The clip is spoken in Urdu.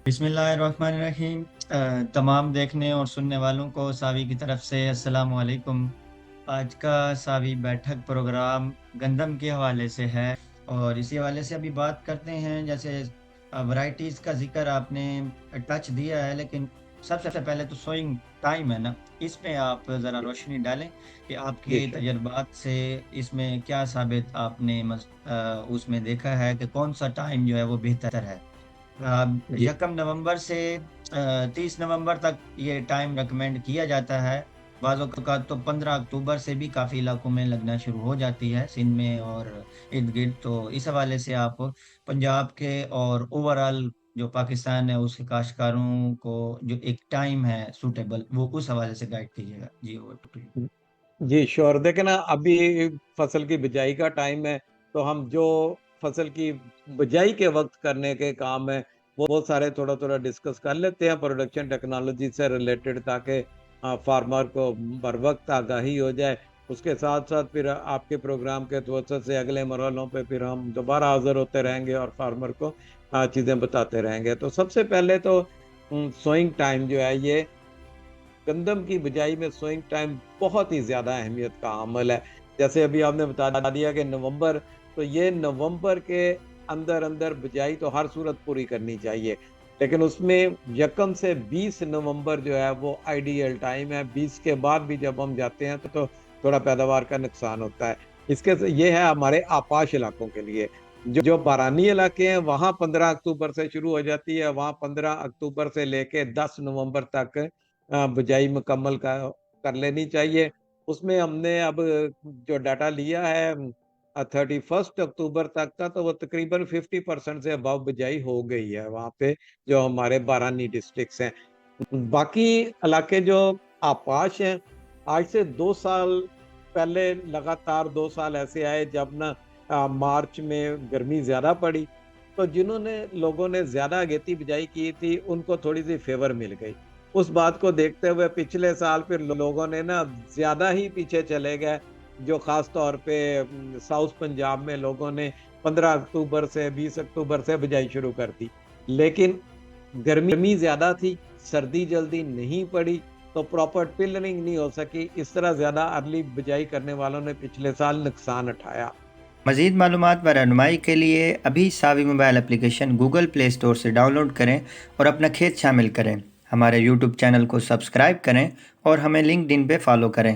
بسم اللہ الرحمن الرحیم۔ تمام دیکھنے اور سننے والوں کو ساوی کی طرف سے السلام علیکم۔ آج کا ساوی بیٹھک پروگرام گندم کے حوالے سے ہے، اور اسی حوالے سے ابھی بات کرتے ہیں۔ جیسے ورائٹیز کا ذکر آپ نے ٹچ دیا ہے، لیکن سب سے پہلے تو سوئنگ ٹائم ہے نا، اس میں آپ ذرا روشنی ڈالیں کہ آپ بے کے شک تجربات سے اس میں کیا ثابت آپ نے اس میں دیکھا ہے کہ کون سا ٹائم جو ہے وہ بہتر ہے۔ جی 1 نومبر سے 30 نومبر تک یہ ٹائم ریکمینڈ کیا جاتا ہے۔ بعض اوقات تو 15 اکتوبر سے بھی کافی علاقوں میں لگنا شروع ہو جاتی ہے، سندھ میں اور ارد گرد۔ تو اس حوالے سے آپ پنجاب کے اور اوور آل جو پاکستان ہے اس کے کاشتکاروں کو جو ایک ٹائم ہے سوٹیبل، وہ اس حوالے سے گائیڈ کیجیے گا جی۔ Over to you. جی شور دیکھیں نا، ابھی فصل کی بجائی کا ٹائم ہے، تو ہم جو فصل کی بجائی کے وقت کرنے کے کام ہیں وہ سارے تھوڑا تھوڑا ڈسکس کر لیتے ہیں پروڈکشن ٹیکنالوجی سے ریلیٹڈ، تاکہ فارمر کو بر وقت آگاہی ہو جائے۔ اس کے ساتھ ساتھ پھر آپ کے پروگرام کے توسط سے اگلے مرحلوں پہ پھر ہم دوبارہ حاضر ہوتے رہیں گے اور فارمر کو چیزیں بتاتے رہیں گے۔ تو سب سے پہلے تو سوئنگ ٹائم جو ہے، یہ گندم کی بجائی میں سوئنگ ٹائم بہت ہی زیادہ اہمیت کا عامل ہے۔ جیسے ابھی آپ نے بتا دیا کہ نومبر، تو یہ نومبر کے اندر اندر بجائی تو ہر صورت پوری کرنی چاہیے، لیکن اس میں 1 سے 20 نومبر جو ہے وہ آئیڈیل ٹائم ہے۔ 20 کے بعد بھی جب ہم جاتے ہیں تو تھوڑا پیداوار کا نقصان ہوتا ہے۔ یہ ہے ہمارے آپاش علاقوں کے لیے۔ جو بارانی علاقے ہیں وہاں 15 اکتوبر سے شروع ہو جاتی ہے، وہاں 15 اکتوبر سے لے کے 10 نومبر تک بجائی مکمل کر لینی چاہیے۔ اس میں ہم نے اب جو ڈاٹا لیا ہے 31 اکتوبر تک کا، تو وہ تقریباً 50% سے اباؤ بجائی ہو گئی ہے وہاں پہ، جو ہمارے بارانی ڈسٹرکٹس ہیں۔ باقی علاقے جو آپاش ہیں، آج سے 2 سال پہلے لگاتار 2 سال ایسے آئے جب نا مارچ میں گرمی زیادہ پڑی، تو جنہوں نے لوگوں نے زیادہ اگیتی بجائی کی تھی ان کو تھوڑی سی فیور مل گئی۔ اس بات کو دیکھتے ہوئے پچھلے سال پھر لوگوں نے نا زیادہ ہی پیچھے چلے گئے، جو خاص طور پہ ساؤتھ پنجاب میں لوگوں نے 15 اکتوبر سے 20 اکتوبر سے بجائی شروع کر دی۔ لیکن گرمی زیادہ تھی، سردی جلدی نہیں پڑی، تو پراپر ٹلرنگ نہیں ہو سکی۔ اس طرح زیادہ ارلی بجائی کرنے والوں نے پچھلے سال نقصان اٹھایا۔ مزید معلومات و رہنمائی کے لیے ابھی ساوی mobile application Google Play Store سے ڈاؤن لوڈ کریں اور اپنا کھیت شامل کریں۔ ہمارے یوٹیوب چینل کو سبسکرائب کریں اور ہمیں لنکڈ ان پہ فالو کریں۔